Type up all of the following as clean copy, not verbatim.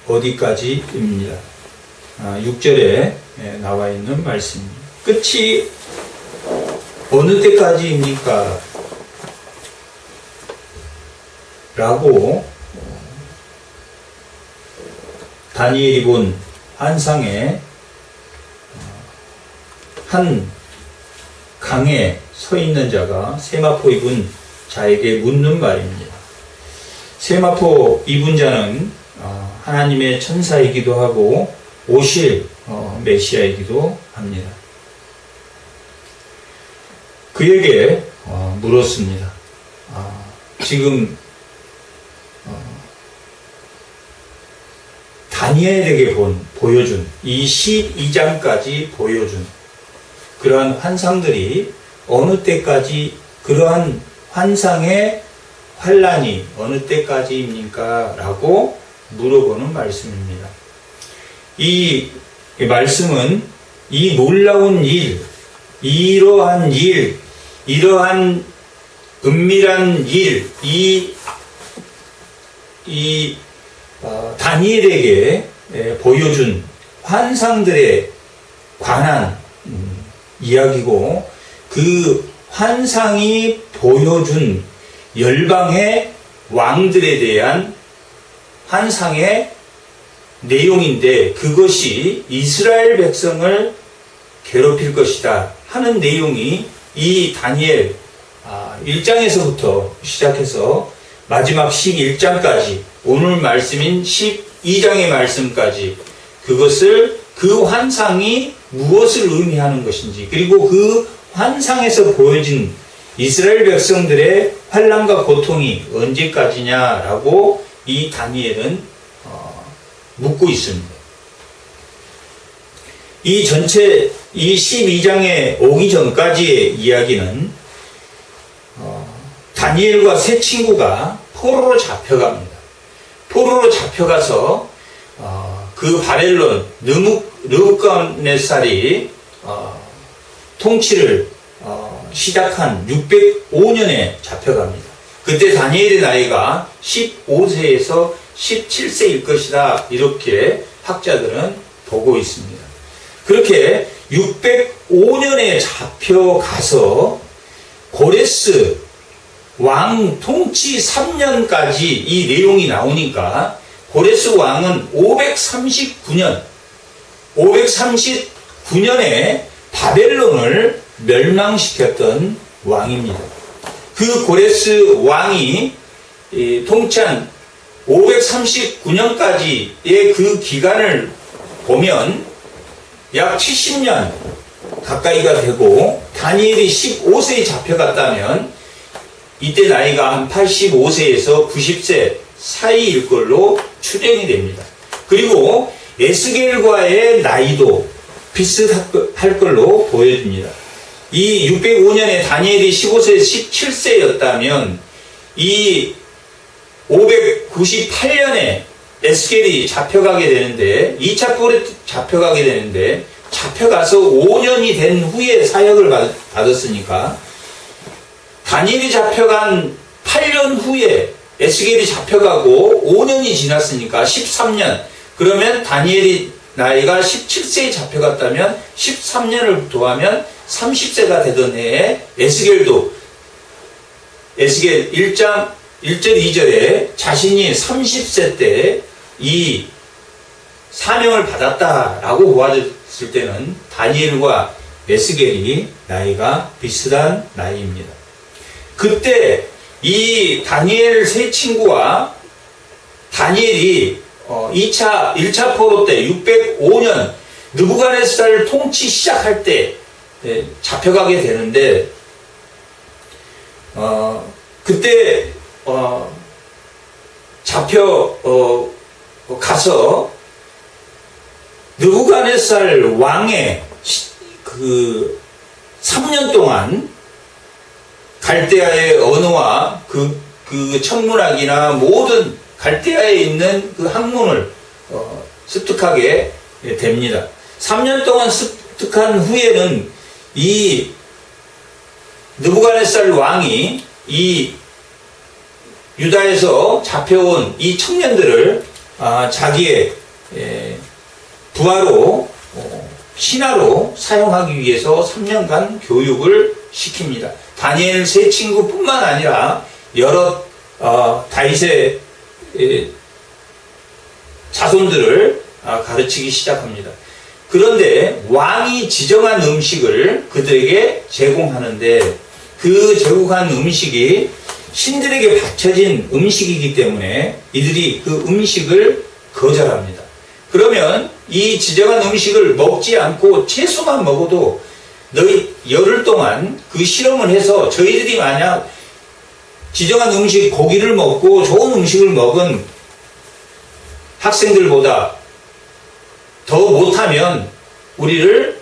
어디까지입니다. 6절에 나와 있는 말씀입니다. 끝이 어느 때까지입니까? 라고 다니엘이 본 환상에 한 강에 서 있는 자가 세마포 입은 자에게 묻는 말입니다. 세마포 입은 자는 하나님의 천사이기도 하고 오실 메시아이기도 합니다. 그에게 물었습니다. 지금 다니엘에게 보여준 이 12장까지 보여준 그러한 환상들이 어느 때까지, 그러한 환상의 환란이 어느 때까지입니까? 라고 물어보는 말씀입니다. 이 말씀은 이 놀라운 일, 이러한 일, 이러한 은밀한 일, 다니엘에게 보여준 환상들에 관한 이야기고, 그 환상이 보여준 열방의 왕들에 대한 환상의 내용인데, 그것이 이스라엘 백성을 괴롭힐 것이다 하는 내용이 이 다니엘 1장에서부터 시작해서 마지막 11장까지, 오늘 말씀인 12장의 말씀까지, 그것을, 그 환상이 무엇을 의미하는 것인지, 그리고 그 환상에서 보여진 이스라엘 백성들의 환난과 고통이 언제까지냐라고 이 다니엘은 묻고 있습니다. 이 전체, 이 12장에 오기 전까지의 이야기는 다니엘과 세 친구가 포로로 잡혀갑니다. 포로로 잡혀가서 그 바벨론 느부갓네살이 통치를 시작한 605년에 잡혀갑니다. 그때 다니엘의 나이가 15세에서 17세일 것이다, 이렇게 학자들은 보고 있습니다. 그렇게 605년에 잡혀가서 고레스 왕 통치 3년까지 이 내용이 나오니까, 고레스 왕은 539년에 바벨론을 멸망시켰던 왕입니다. 그 고레스 왕이 통치한 539년까지의 그 기간을 보면 약 70년 가까이가 되고, 다니엘이 15세에 잡혀갔다면 이때 나이가 한 85세에서 90세 사이일 걸로 추정이 됩니다. 그리고 에스겔과의 나이도 비슷할 걸로 보여집니다. 이 605년에 다니엘이 15세, 17세였다면 이 598년에 에스겔이 잡혀가게 되는데, 2차 뿔에 잡혀가게 되는데, 잡혀가서 5년이 된 후에 사역을 받았으니까, 다니엘이 잡혀간 8년 후에 에스겔이 잡혀가고 5년이 지났으니까 13년, 그러면 다니엘이 나이가 17세에 잡혀갔다면 13년을 더하면 30세가 되던 해에 에스겔 1장 1절 2절에 자신이 30세 때 이 사명을 받았다라고 보아졌을 때는 다니엘과 에스겔이 나이가 비슷한 나이입니다. 그때 이 다니엘 세 친구와 다니엘이 1차 포로 때 605년 느부갓네살 통치 시작할 때 잡혀가게 되는데, 그때 가서 느부갓네살 왕의 그 3년 동안 갈대아의 언어와 그 천문학이나 모든 갈대아에 있는 그 학문을 습득하게 됩니다. 3년 동안 습득한 후에는 이 느부갓네살 왕이 이 유다에서 잡혀온 이 청년들을 자기의 부하로 신하로 사용하기 위해서 3년간 교육을 시킵니다. 다니엘 세 친구뿐만 아니라 여러 다윗의 자손들을 가르치기 시작합니다. 그런데 왕이 지정한 음식을 그들에게 제공하는데 그 제공한 음식이 신들에게 바쳐진 음식이기 때문에 이들이 그 음식을 거절합니다. 그러면 이 지정한 음식을 먹지 않고 채소만 먹어도 너희 열흘 동안 그 실험을 해서 저희들이 만약 지정한 음식 고기를 먹고 좋은 음식을 먹은 학생들보다 더 못하면 우리를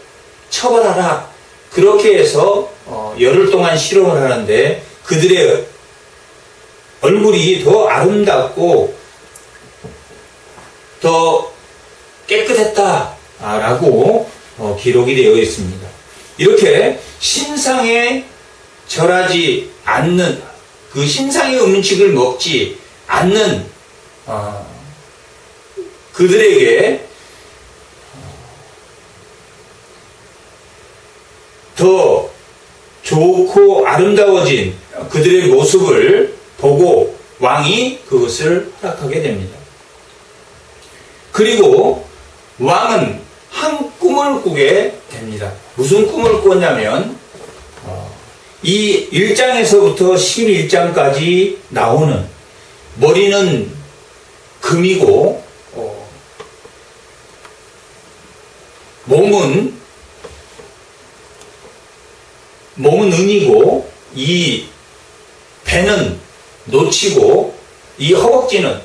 처벌하라. 그렇게 해서 열흘 동안 실험을 하는데 그들의 얼굴이 더 아름답고 더 깨끗했다라고 기록이 되어 있습니다. 이렇게 신상에 절하지 않는 그 신상의 음식을 먹지 않는 그들에게 더 좋고 아름다워진 그들의 모습을 보고 왕이 그것을 허락하게 됩니다. 그리고 왕은 한 꿈을 꾸게 됩니다. 무슨 꿈을 꿨냐면 이 1장에서부터 11장까지 나오는 머리는 금이고 몸은 은이고 이 배는 노치고 이 허벅지는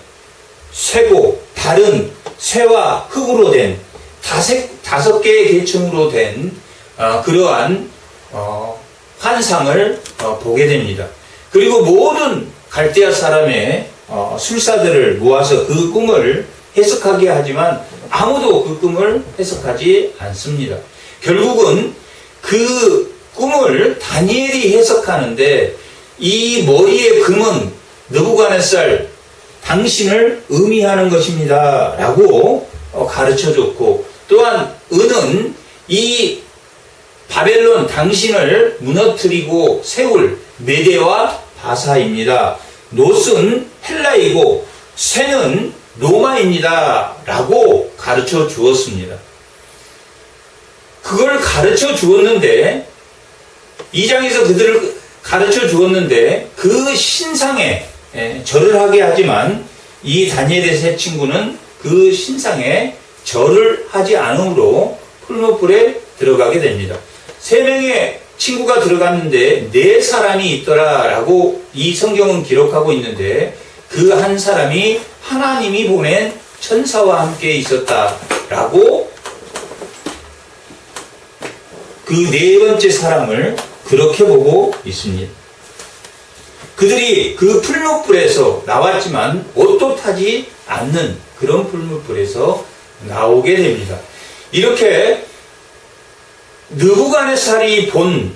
쇠고 발은 쇠와 흙으로 된 다섯 개의 계층으로 된 그러한 환상을 보게 됩니다. 그리고 모든 갈대아 사람의 술사들을 모아서 그 꿈을 해석하게 하지만 아무도 그 꿈을 해석하지 않습니다. 결국은 그 꿈을 다니엘이 해석하는데 이 머리의 금은 느부갓네살 당신을 의미하는 것입니다 라고 가르쳐줬고, 또한 은은 이 바벨론 당신을 무너뜨리고 세울 메대와 바사입니다. 놋은 헬라이고 쇠는 로마입니다 라고 가르쳐 주었습니다. 그걸 가르쳐 주었는데 2장에서 그들을 가르쳐 주었는데 그 신상에 절을 하게 하지만 이 다니엘의 세 친구는 그 신상에 절을 하지 않으므로 풀무불에 들어가게 됩니다. 3명의 친구가 들어갔는데 4사람이 있더라라고 이 성경은 기록하고 있는데 그 한 사람이 하나님이 보낸 천사와 함께 있었다라고 그 4번째 사람을 그렇게 보고 있습니다. 그들이 그 풀무불에서 나왔지만 옷도 타지 않는 그런 풀무불에서 나오게 됩니다. 이렇게 느부갓네살이 본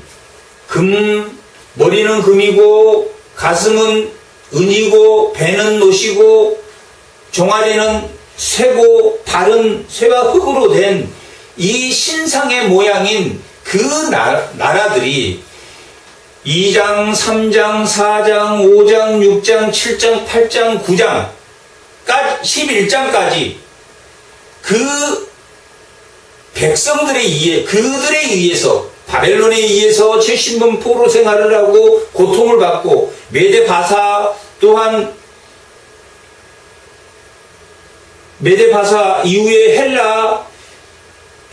머리는 금이고 가슴은 은이고 배는 놋이고 종아리는 쇠고 발은 쇠와 흙으로 된 이 신상의 모양인 그 나라들이 2장, 3장, 4장, 5장, 6장, 7장, 8장, 9장, 11장까지 그 백성들에 의해, 그들에 의해서, 바벨론에 의해서 70년 포로 생활을 하고 고통을 받고, 메데바사 또한 메데바사 이후에 헬라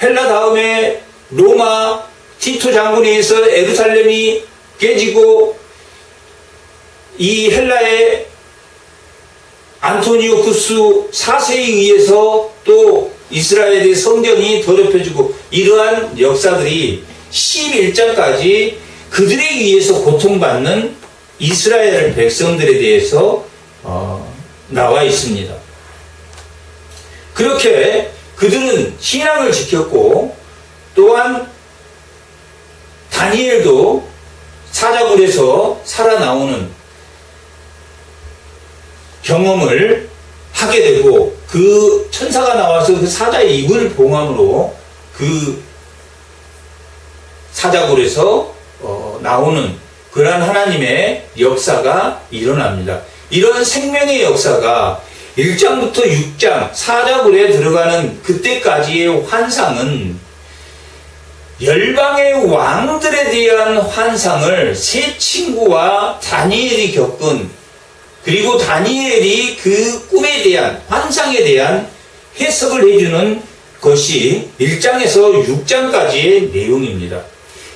다음에 로마, 티토 장군에 의해서 예루살렘이 깨지고, 이 헬라의 안토니오쿠스 4세에 의해서 또 이스라엘의 성전이 더럽혀지고, 이러한 역사들이 11장까지 그들에 의해서 고통받는 이스라엘 백성들에 대해서 나와 있습니다. 그렇게 그들은 신앙을 지켰고, 또한 다니엘도 사자굴에서 살아나오는 경험을 하게 되고 그 천사가 나와서 그 사자의 입을 봉함으로 그 사자굴에서 나오는 그러한 하나님의 역사가 일어납니다. 이런 생명의 역사가 1장부터 6장 사자굴에 들어가는 그때까지의 환상은 열방의 왕들에 대한 환상을 세 친구와 다니엘이 겪은, 그리고 다니엘이 그 꿈에 대한 환상에 대한 해석을 해주는 것이 1장에서 6장까지의 내용입니다.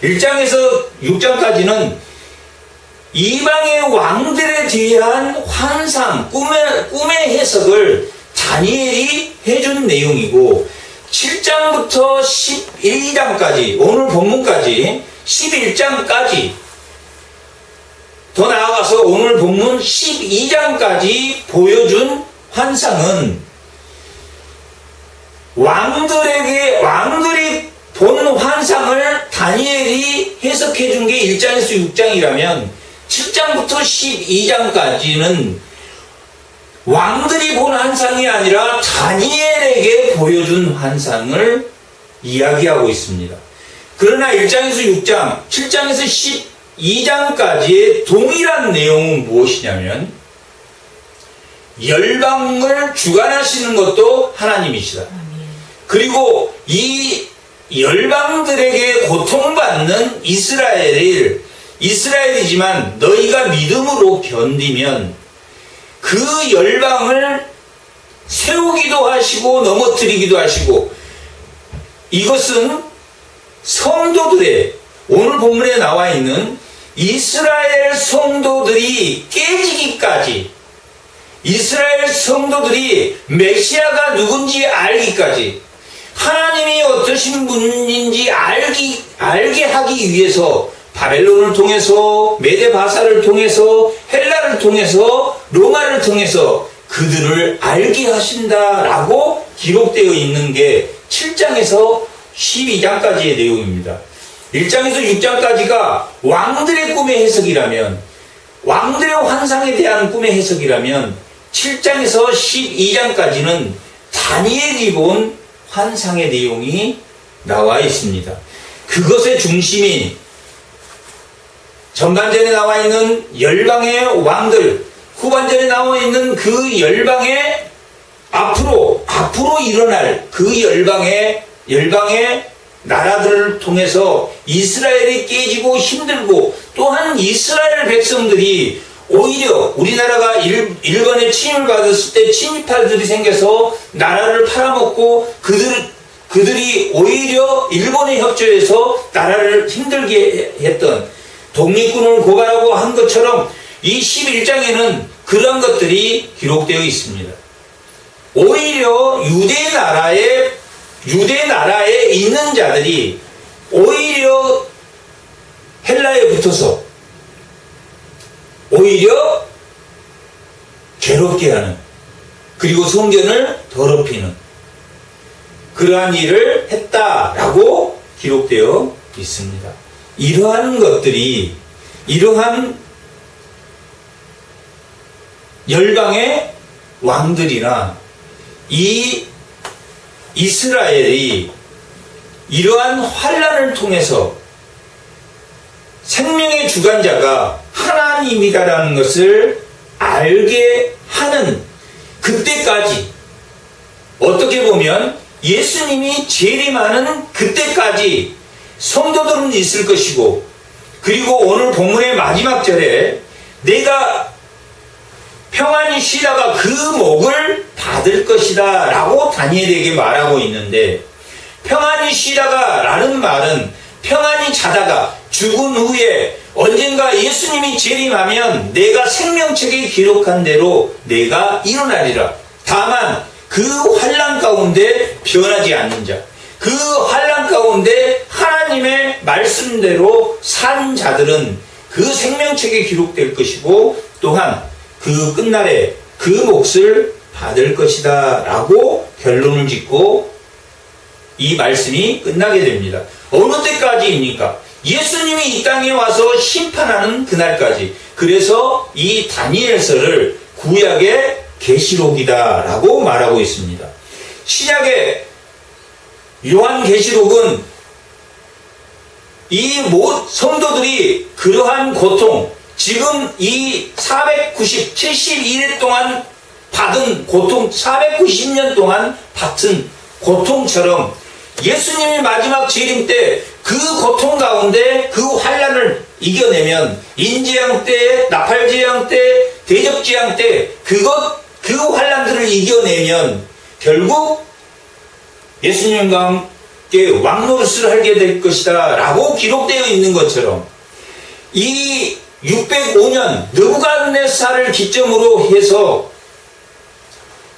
1장에서 6장까지는 이방의 왕들에 대한 환상, 꿈의 해석을 다니엘이 해준 내용이고, 7장부터 11장까지, 오늘 본문까지 11장까지, 더 나아가서 오늘 본문 12장까지 보여준 환상은 왕들이 본 환상을 다니엘이 해석해 준 게 1장에서 6장이라면 7장부터 12장까지는 왕들이 본 환상이 아니라 다니엘에게 보여준 환상을 이야기하고 있습니다. 그러나 1장에서 6장, 7장에서 12장까지의 동일한 내용은 무엇이냐면 열방을 주관하시는 것도 하나님이시다. 그리고 이 열방들에게 고통받는 이스라엘이지만 너희가 믿음으로 견디면 그 열방을 세우기도 하시고 넘어뜨리기도 하시고, 이것은 성도들의, 오늘 본문에 나와 있는 이스라엘 성도들이 깨지기까지, 이스라엘 성도들이 메시아가 누군지 알기까지, 하나님이 어떠신 분인지 알게 하기 위해서 바벨론을 통해서, 메데바사를 통해서, 헬라를 통해서, 로마를 통해서 그들을 알게 하신다라고 기록되어 있는 게 7장에서 12장까지의 내용입니다. 1장에서 6장까지가 왕들의 꿈의 해석이라면, 왕들의 환상에 대한 꿈의 해석이라면 7장에서 12장까지는 다니엘이 본 환상의 내용이 나와 있습니다. 그것의 중심이 전반전에 나와 있는 열방의 왕들, 후반전에 나와 있는 그 열방의 앞으로 일어날 그 열방의 나라들을 통해서 이스라엘이 깨지고 힘들고, 또한 이스라엘 백성들이 오히려 우리나라가 일본에 침입을 받았을 때 침입파들이 생겨서 나라를 팔아먹고 그들이 오히려 일본에 협조해서 나라를 힘들게 했던, 독립군을 고발하고 한 것처럼 이 11장에는 그런 것들이 기록되어 있습니다. 오히려 유대 나라에 있는 자들이 오히려 헬라에 붙어서 오히려 괴롭게 하는, 그리고 성전을 더럽히는 그러한 일을 했다라고 기록되어 있습니다. 이러한 것들이, 이러한 열방의 왕들이나 이 이스라엘이 이러한 환난을 통해서 생명의 주관자가 하나님이다라는 것을 알게 하는 그때까지, 어떻게 보면 예수님이 재림하는 그때까지 성도들은 있을 것이고, 그리고 오늘 본문의 마지막 절에 내가 평안히 쉬다가 그 목을 받을 것이다 라고 다니엘에게 말하고 있는데, 평안히 쉬다가 라는 말은 평안히 자다가 죽은 후에 언젠가 예수님이 재림하면 내가 생명책에 기록한 대로 내가 일어나리라. 다만 그 환난 가운데 변하지 않는 자, 그 환난 가운데 하나님의 말씀대로 산 자들은 그 생명책에 기록될 것이고, 또한 그 끝날에 그 몫을 받을 것이다 라고 결론을 짓고 이 말씀이 끝나게 됩니다. 어느 때까지입니까? 예수님이 이 땅에 와서 심판하는 그날까지. 그래서 이 다니엘서를 구약의 계시록이다라고 말하고 있습니다. 신약의 요한계시록은 이 성도들이 그러한 고통, 지금 이 71회 동안 받은 고통, 490년 동안 받은 고통처럼 예수님이 마지막 재림 때 그 고통 가운데 그 환난을 이겨내면 인재앙 때, 나팔재앙 때, 대접재앙 때 그 환난들을 이겨내면 결국 예수님과 함께 왕노릇을 하게 될 것이다 라고 기록되어 있는 것처럼 이 605년 느부갓네살을 기점으로 해서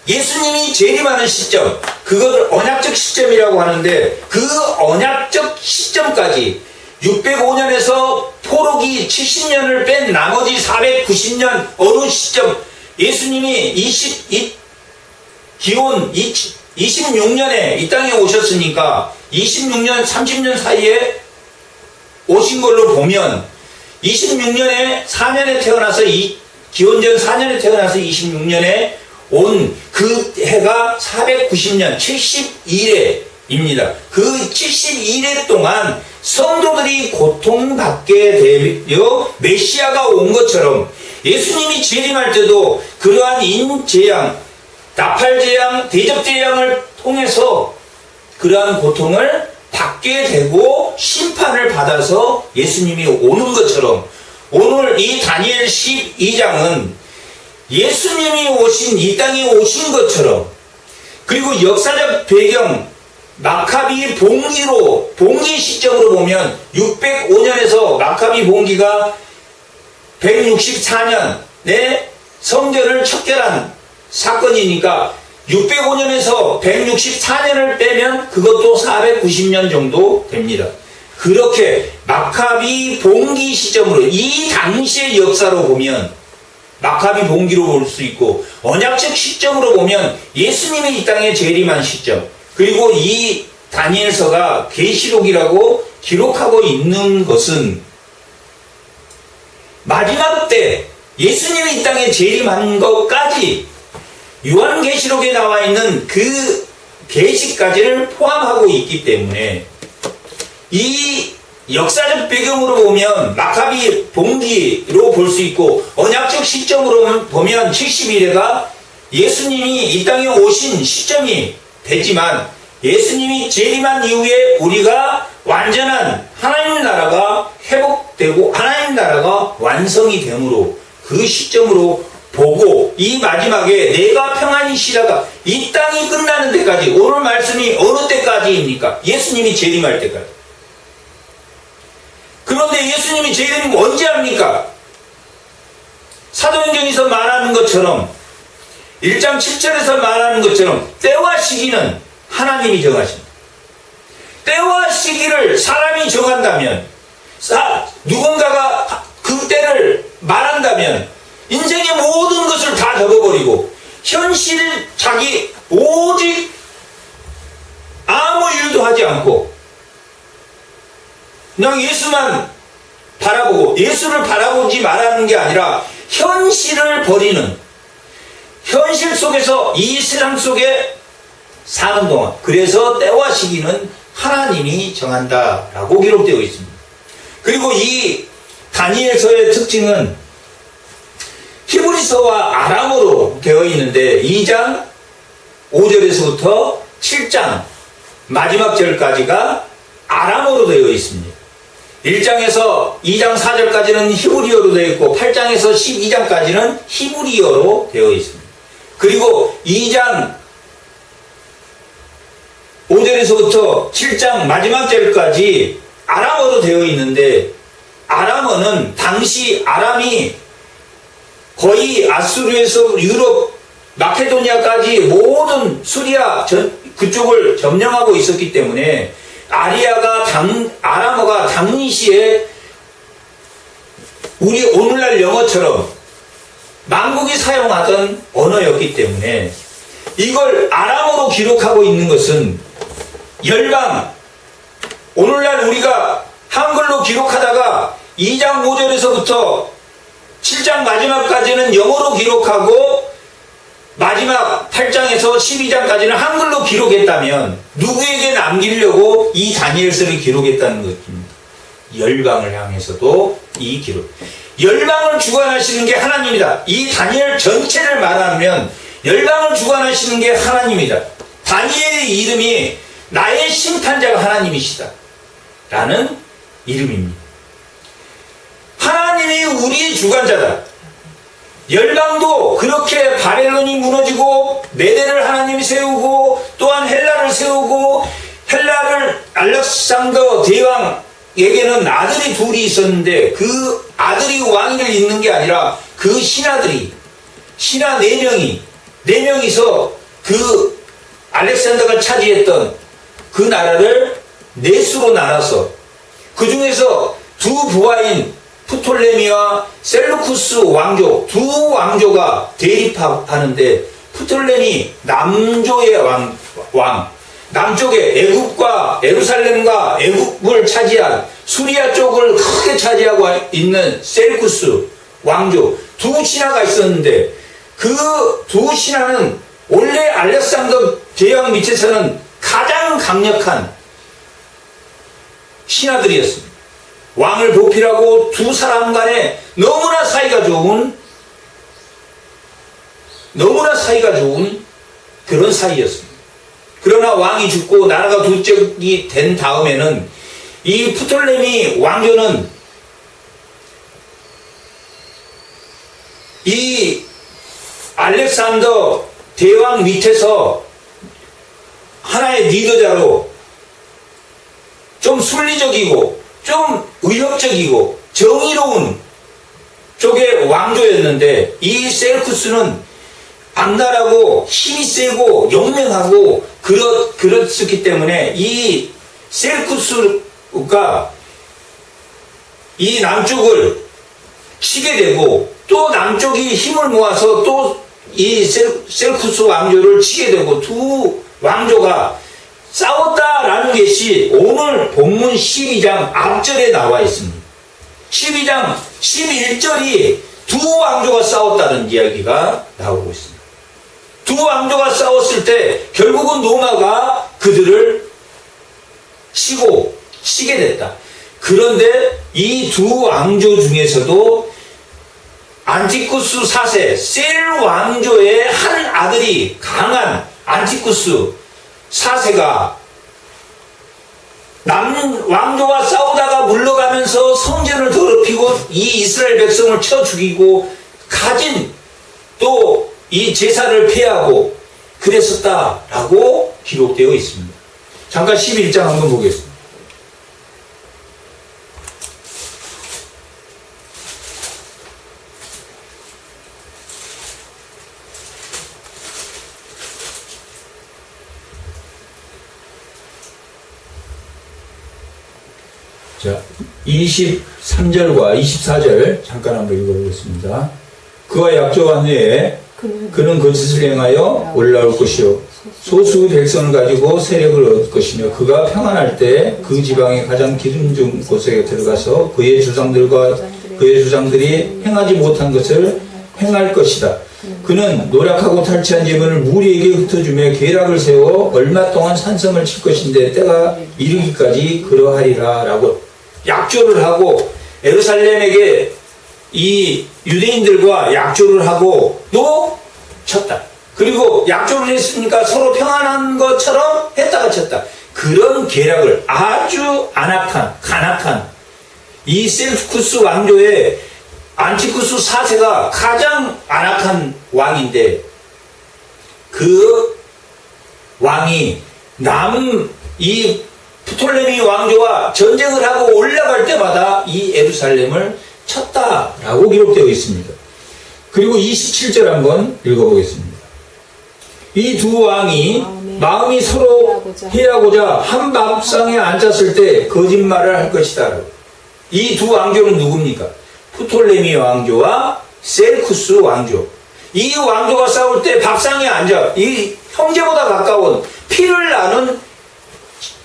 예수님이 재림하는 시점, 그걸 언약적 시점이라고 하는데 그 언약적 시점까지 605년에서 포로기 70년을 뺀 나머지 490년 어느 시점 예수님이 기원 26년에 이 땅에 오셨으니까 26년, 30년 사이에 오신 걸로 보면 26년에 4년에 태어나서 기원전 4년에 태어나서 26년에 온 그 해가 490년 71회입니다. 그 71회 동안 성도들이 고통받게 되어 메시아가 온 것처럼 예수님이 재림할 때도 그러한 인재앙, 나팔재앙, 대접재앙을 통해서 그러한 고통을 받게 되고 심판을 받아서 예수님이 오는 것처럼 오늘 이 다니엘 12장은 예수님이 오신 이 땅에 오신 것처럼 그리고 역사적 배경 마카비 봉기 시점으로 보면 605년에서 마카비 봉기가 164년에 성전을 척결한 사건이니까 605년에서 164년을 빼면 그것도 490년 정도 됩니다. 그렇게 마카비 봉기 시점으로 이 당시의 역사로 보면 마카비 봉기로 볼 수 있고 언약적 시점으로 보면 예수님이 이 땅에 재림한 시점 그리고 이 다니엘서가 계시록이라고 기록하고 있는 것은 마지막 때 예수님이 이 땅에 재림한 것까지 요한계시록에 나와 있는 그 계시까지를 포함하고 있기 때문에 이 역사적 배경으로 보면 마카비 봉기로 볼 수 있고 언약적 시점으로 보면 71회가 예수님이 이 땅에 오신 시점이 되지만 예수님이 재림한 이후에 우리가 완전한 하나님 나라가 회복되고 하나님 나라가 완성이 되므로 그 시점으로 보고 이 마지막에 내가 평안히 쉬다가 이 땅이 끝나는 데까지 오늘 말씀이 어느 때까지입니까? 예수님이 재림할 때까지. 그런데 예수님이 재림 언제 합니까? 사도행전에서 말하는 것처럼 1장 7절에서 말하는 것처럼 때와 시기는 하나님이 정하십니다. 때와 시기를 사람이 정한다면 누군가가 그 때를 말한다면 인생의 모든 것을 다 접어버리고 현실 자기 오직 아무 일도 하지 않고 그냥 예수만 바라보고 예수를 바라보지 말라는 게 아니라 현실을 버리는 현실 속에서 이 세상 속에 사는 동안 그래서 때와 시기는 하나님이 정한다라고 기록되어 있습니다. 그리고 이 다니엘서의 특징은 히브리서와 아람어로 되어 있는데 2장 5절에서부터 7장 마지막 절까지가 아람어로 되어 있습니다. 1장에서 2장 4절까지는 히브리어로 되어 있고 8장에서 12장까지는 히브리어로 되어 있습니다. 그리고 2장 5절에서부터 7장 마지막 절까지 아람어로 되어 있는데 아람어는 당시 아람이 거의 아수르에서 유럽 마케도니아까지 모든 수리아 그쪽을 점령하고 있었기 때문에 아람어가 당시에 우리 오늘날 영어처럼 만국이 사용하던 언어였기 때문에 이걸 아람어로 기록하고 있는 것은 열방 오늘날 우리가 한글로 기록하다가 2장 5절에서부터 7장 마지막까지는 영어로 기록하고 마지막 8장에서 12장까지는 한글로 기록했다면 누구에게 남기려고 이 다니엘서를 기록했다는 것입니다. 열방을 향해서도 이 기록. 열방을 주관하시는 게 하나님이다. 이 다니엘 전체를 말하면 열방을 주관하시는 게 하나님이다. 다니엘의 이름이 나의 심판자가 하나님이시다 라는 이름입니다. 하나님이 우리의 주관자다. 열방도 그렇게 바벨론이 무너지고 메대를 하나님이 세우고 또한 헬라를 세우고 헬라를 알렉산더 대왕에게는 아들이 둘이 있었는데 그 아들이 왕위를 잇는 게 아니라 그 신하들이 신하 4명이서 그 알렉산더가 차지했던 그 나라를 넷으로 나눠서 그 중에서 두 부하인 프톨레미와 셀루쿠스 왕조 두 왕조가 대립하는데 프톨레미 남조의 왕 남쪽에 애굽과 예루살렘과 애굽을 차지한 수리아 쪽을 크게 차지하고 있는 셀루쿠스 왕조 두 신하가 있었는데 그 두 신하는 원래 알렉산더 대왕 밑에서는 가장 강력한 신하들이었습니다. 왕을 보필하고 두 사람 간에 너무나 사이가 좋은 그런 사이였습니다. 그러나 왕이 죽고 나라가 둘째이 된 다음에는 이 프톨레미 왕조는 이 알렉산더 대왕 밑에서 하나의 리더자로 좀 순리적이고 좀 의협적이고 정의로운 쪽의 왕조였는데 이 셀쿠스는 악랄하고 힘이 세고 용맹하고 그렇기 때문에 이 셀쿠스가 이 남쪽을 치게 되고 또 남쪽이 힘을 모아서 또 이 셀쿠스 왕조를 치게 되고 두 왕조가 싸웠다라는 것이 오늘 본문 12장 앞절에 나와 있습니다. 12장 11절이 두 왕조가 싸웠다는 이야기가 나오고 있습니다. 두 왕조가 싸웠을 때 결국은 로마가 그들을 치게 됐다. 그런데 이 두 왕조 중에서도 안티쿠스 4세 셀 왕조의 한 아들이 강한 안티쿠스 4세가 남 왕조와 싸우다가 물러가면서 성전을 더럽히고 이 이스라엘 백성을 쳐 죽이고 가진 또 이 제사를 폐하고 그랬었다라고 기록되어 있습니다. 잠깐 11장 한번 보겠습니다. 자, 23절과 24절 잠깐 한번 읽어보겠습니다. 그와 약조한 후에 그는 거짓을 행하여 올라올 것이요 소수 백성을 가지고 세력을 얻을 것이며 그가 평안할 때 그 지방의 가장 기름진 곳에 들어가서 그의 주장들이 행하지 못한 것을 행할 것이다. 그는 노력하고 탈취한 재물을 무리에게 흩어주며 계략을 세워 얼마 동안 산성을 칠 것인데 때가 이르기까지 그러하리라 라고 약조를 하고 예루살렘에게 이 유대인들과 약조를 하고 또 쳤다. 그리고 약조를 했으니까 서로 평안한 것처럼 했다가 쳤다. 그런 계략을 아주 간악한 이 셀쿠스 왕조의 안티쿠스 4세가 가장 안악한 왕인데 그 왕이 이 프톨레미 왕조와 전쟁을 하고 올라갈 때마다 이 예루살렘을 쳤다라고 기록되어 있습니다. 그리고 27절 한번 읽어보겠습니다. 이 두 왕이 마음이 서로 해하고자 한 밥상에 앉았을 때 거짓말을 할 것이다. 이 두 왕조는 누굽니까? 프톨레미 왕조와 셀쿠스 왕조. 이 왕조가 싸울 때 밥상에 앉아 이 형제보다 가까운 피를 나눈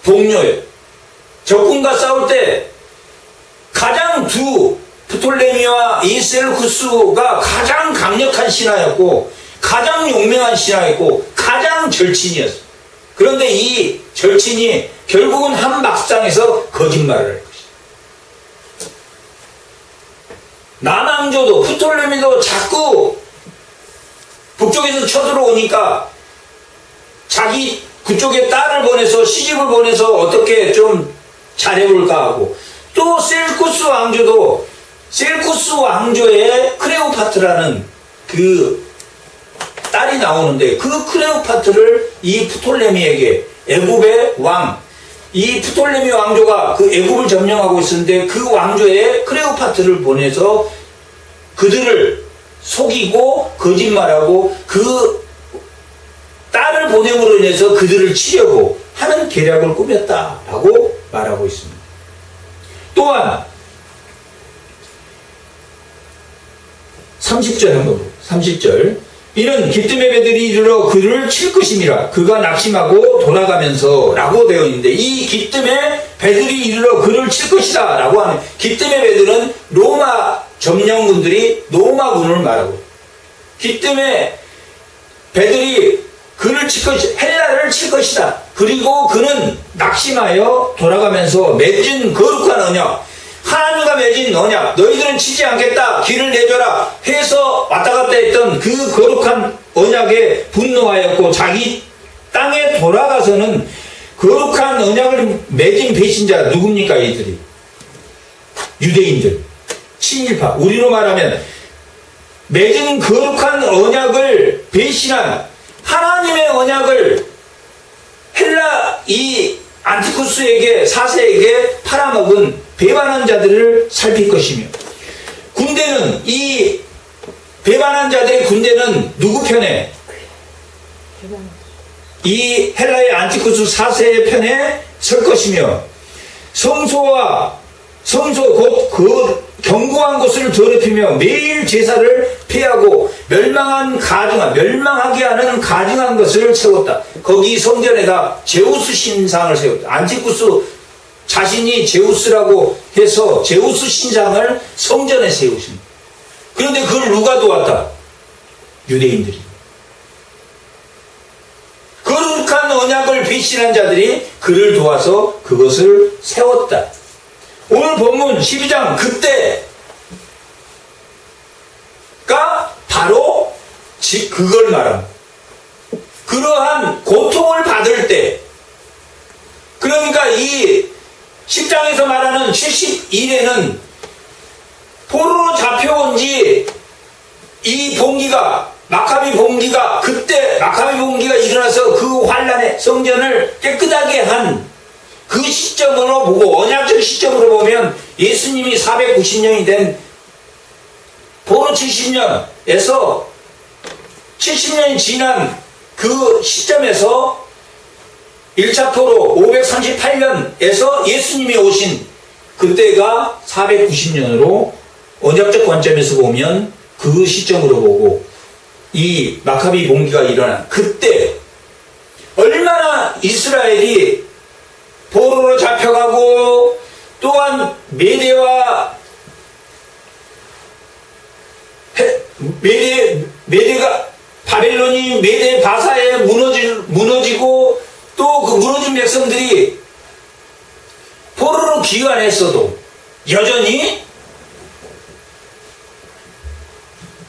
동료예요. 적군과 싸울 때 가장 프톨레미와 이 셀쿠스가 가장 강력한 신하였고 가장 용맹한 신하였고 가장 절친이었어. 그런데 이 절친이 결국은 한박상에서 거짓말을 할 것이다. 남왕조도 프톨레미도 자꾸 북쪽에서 쳐들어오니까 자기 그쪽에 딸을 보내서 시집을 보내서 어떻게 좀 잘해볼까 하고, 또 셀쿠스 왕조도 셀쿠스 왕조의 크레오파트라는 그 딸이 나오는데, 그 크레오파트를 이 프톨레미에게, 애굽의 왕, 이 프톨레미 왕조가 그 애굽을 점령하고 있었는데 그 왕조에 크레오파트를 보내서 그들을 속이고 거짓말하고 그 딸을 보냄으로 인해서 그들을 치려고 하는 계략을 꾸몄다라고 말하고 있습니다. 또한 30절 한번 보고, 30절. 이는 기뜸의 배들이 이르러 그를 칠 것임이라 그가 낙심하고 돌아가면서 라고 되어 있는데, 이 기뜸의 배들이 이르러 그를 칠 것이다 라고 하는, 기뜸의 배들은 로마 점령군들이 로마군을 말하고, 기뜸의 배들이 그를 칠 것이다, 헬라를 칠 것이다. 그리고 그는 낙심하여 돌아가면서 맺은 거룩한 언약, 하나님과 맺은 언약, 너희들은 치지 않겠다, 길을 내줘라 해서 왔다 갔다 했던 그 거룩한 언약에 분노하였고, 자기 땅에 돌아가서는 거룩한 언약을 맺은 배신자, 누굽니까? 이들이 유대인들, 친일파, 우리로 말하면 맺은 거룩한 언약을 배신한, 하나님의 언약을 헬라 이 안티쿠스에게, 사세에게 팔아먹은 배반한 자들을 살필 것이며, 군대는, 이 배반한 자들의 군대는 누구 편에? 이 헬라의 안티쿠스 4세의 편에 설 것이며, 성소 곧 그 견고한 곳을 더럽히며 매일 제사를 폐하고 멸망하게 하는 가증한 것을 세웠다. 거기 성전에다 제우스 신상을 세웠다. 안티쿠스 자신이 제우스라고 해서 제우스 신상을 성전에 세우십니다. 그런데 그걸 누가 도왔다? 유대인들이. 거룩한 언약을 배신한 자들이 그를 도와서 그것을 세웠다. 오늘 본문 12장 그때가 바로 그걸 말합니다. 그러한 고통을 받을 때, 그러니까 이 10장에서 말하는 70일에는 포로로 잡혀온 지 이 봉기가, 마카비 봉기가, 그때 마카비 봉기가 일어나서 그 환란의 성전을 깨끗하게 한 그 시점으로 보고, 언약적 시점으로 보면 예수님이 490년이 된 포로 70년에서 70년이 지난 그 시점에서 1차 포로 538년에서 예수님이 오신 그때가 490년으로 언약적 관점에서 보면 그 시점으로 보고, 이 마카비 봉기가 일어난 그때 얼마나 이스라엘이 포로로 잡혀가고, 또한 메대가 바벨론이 메대 바사에 무너지고, 또 그 무너진 백성들이 포로로 귀환했어도 여전히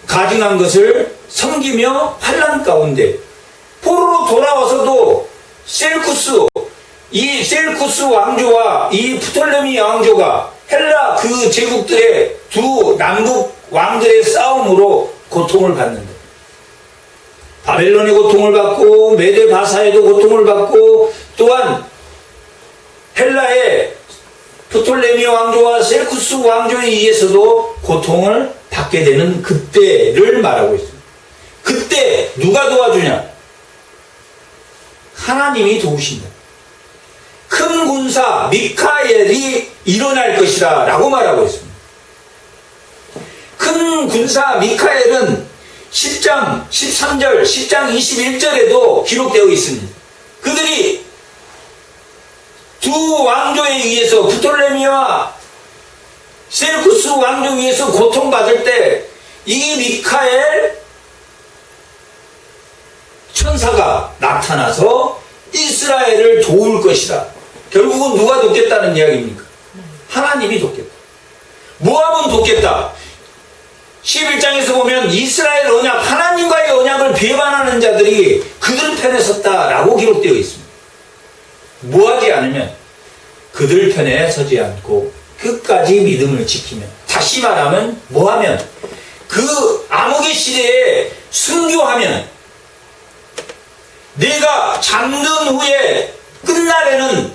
가증한 것을 섬기며 환난 가운데, 포로로 돌아와서도 이 셀쿠스 왕조와 이 프톨레미 왕조가 헬라 그 제국들의 두 남북 왕들의 싸움으로 고통을 받는다. 바벨론의 고통을 받고, 메데 바사에도 고통을 받고, 또한 헬라의 프톨레미 왕조와 셀쿠스 왕조에 의해서도 고통을 받게 되는 그때를 말하고 있습니다. 그때 누가 도와주냐? 하나님이 도우신다. 큰 군사 미카엘이 일어날 것이다 라고 말하고 있습니다. 큰 군사 미카엘은 10장 13절, 10장 21절에도 기록되어 있습니다. 그들이 두 왕조에 의해서, 프톨레미와 셀쿠스 왕조에 의해서 고통받을 때 이 미카엘 천사가 나타나서 이스라엘을 도울 것이다. 결국은 누가 돕겠다는 이야기입니까? 하나님이 돕겠다. 모압은 돕겠다. 11장에서 보면 이스라엘 언약, 하나님과의 언약을 배반하는 자들이 그들 편에 섰다라고 기록되어 있습니다. 뭐하지 않으면 그들 편에 서지 않고 끝까지 믿음을 지키면, 다시 말하면 뭐하면 그 암흑의 시대에 순교하면, 내가 잠든 후에 끝날에는,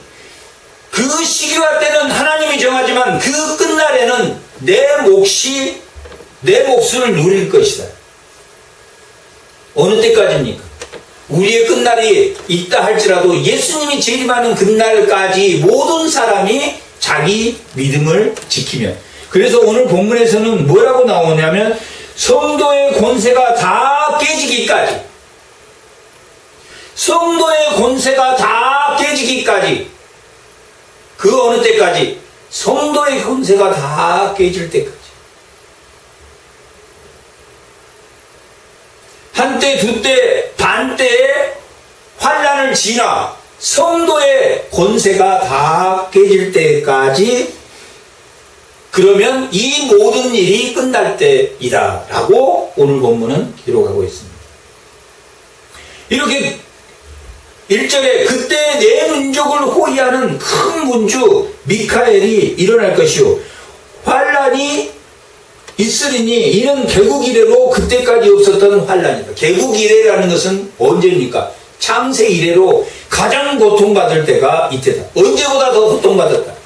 그 시기와 때는 하나님이 정하지만 그 끝날에는 내 몫을 누릴 것이다. 어느 때까지입니까? 우리의 끝날이 있다 할지라도 예수님이 재림하는 그날까지 모든 사람이 자기 믿음을 지키면. 그래서 오늘 본문에서는 뭐라고 나오냐면 성도의 권세가 다 깨지기까지, 성도의 권세가 다 깨지기까지, 그 어느 때까지? 성도의 권세가 다 깨질 때까지. 한때, 두때, 반때의 환난을 지나 성도의 권세가 다 깨질 때까지, 그러면 이 모든 일이 끝날 때이다 라고 오늘 본문은 기록하고 있습니다. 이렇게 1절에 그때 내 민족을 호위하는 큰 군주 미카엘이 일어날 것이요 환란이 있으리니 이는 개국 이래로 그때까지 없었던 환란이다. 개국 이래라는 것은 언제입니까? 창세 이래로 가장 고통받을 때가 이때다. 언제보다 더 고통받았다.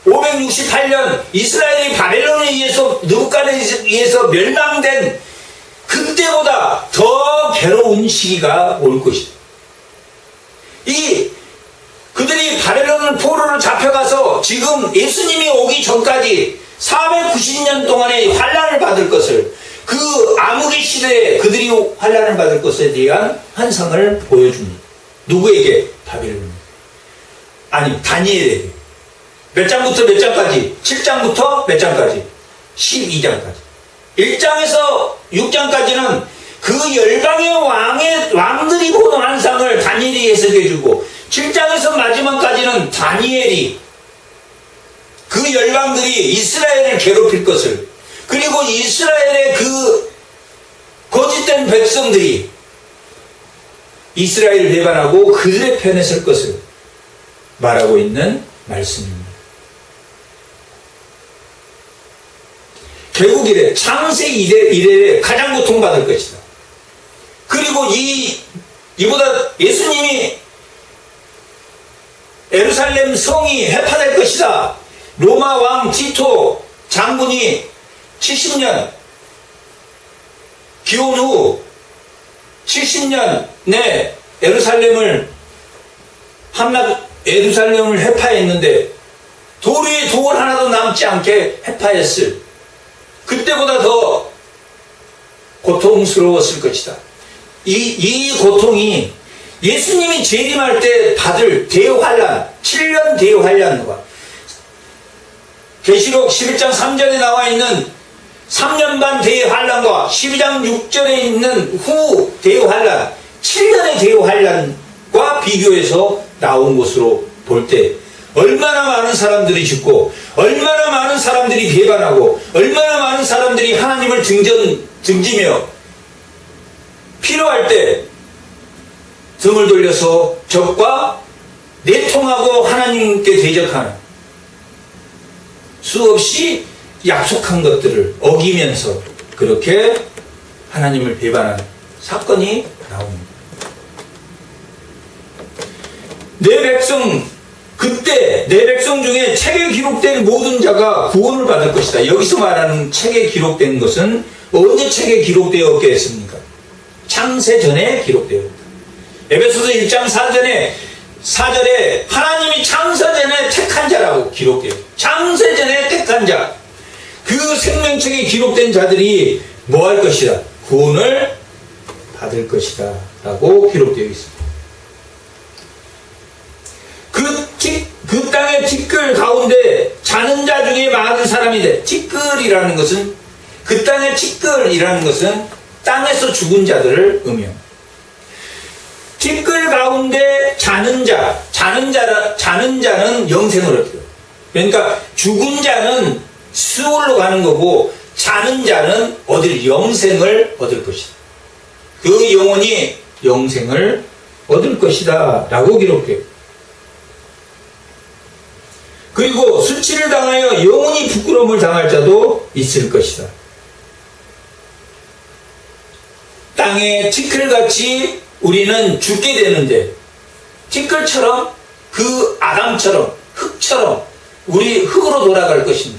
568년 이스라엘이 바벨론에 의해서, 느부갓네살에 의해서 멸망된 그때보다 더 괴로운 시기가 올 것이다. 그들이 바벨론 포로로 잡혀가서 지금 예수님이 오기 전까지 490년 동안의 환란을 받을 것을, 그 암흑의 시대에 그들이 환란을 받을 것에 대한 환상을 보여줍니다. 누구에게? 바벨론. 아니, 다니엘에게. 몇 장부터 몇 장까지? 7장부터 몇 장까지? 12장까지. 1장에서 6장까지는 그 열방의 왕들이 보는 환상을 다니엘이 해석해주고, 7장에서 마지막까지는 다니엘이 그 열방들이 이스라엘을 괴롭힐 것을, 그리고 이스라엘의 그 거짓된 백성들이 이스라엘을 배반하고 그들의 편에 설 것을 말하고 있는 말씀입니다. 결국 이래, 창세 이래에 가장 고통받을 것이다. 그리고 이보다 예수님이 예루살렘 성이 해파될 것이다. 로마 왕 티토 장군이 70년 기원 후 70년 내 예루살렘을 해파했는데 돌 위에 돌 하나도 남지 않게 해파했을, 그때보다 더 고통스러웠을 것이다. 이 고통이 예수님이 재림할 때 받을 대환란, 7년 대환란과 계시록 11장 3절에 나와 있는 3년 반 대환란과 12장 6절에 있는 후 대환란, 7년의 대환란과 비교해서 나온 것으로 볼 때 얼마나 많은 사람들이 죽고, 얼마나 많은 사람들이 배반하고, 얼마나 많은 사람들이 하나님을 등지며 필요할 때 등을 돌려서 적과 내통하고 하나님께 대적하는, 수없이 약속한 것들을 어기면서 그렇게 하나님을 배반하는 사건이 나옵니다. 내 백성, 그때 내 백성 중에 책에 기록된 모든 자가 구원을 받을 것이다. 여기서 말하는 책에 기록된 것은 언제 책에 기록되었겠습니까? 창세 전에 기록되었다. 에베소서 1장 4절에 하나님이 창세전에 택한 자라고 기록돼요. 창세전에 택한 자, 그 생명책에 기록된 자들이 뭐 할 것이다? 구원을 받을 것이다 라고 기록되어 있습니다. 그 땅의 티끌 가운데 자는 자 중에 많은 사람이 돼. 티끌이라는 것은, 그 땅의 티끌이라는 것은 땅에서 죽은 자들을 의미합니다. 티끌 가운데 자는 자는 영생을 얻어요. 그러니까 죽은 자는 수월로 가는 거고 자는 자는 얻을 영생을 얻을 것이다. 그 영혼이 영생을 얻을 것이다 라고 기록돼요. 그리고 수치를 당하여 영원히 부끄러움을 당할 자도 있을 것이다. 땅에 티끌같이 우리는 죽게 되는데 티끌처럼 그 아담처럼 흙처럼 우리 흙으로 돌아갈 것인데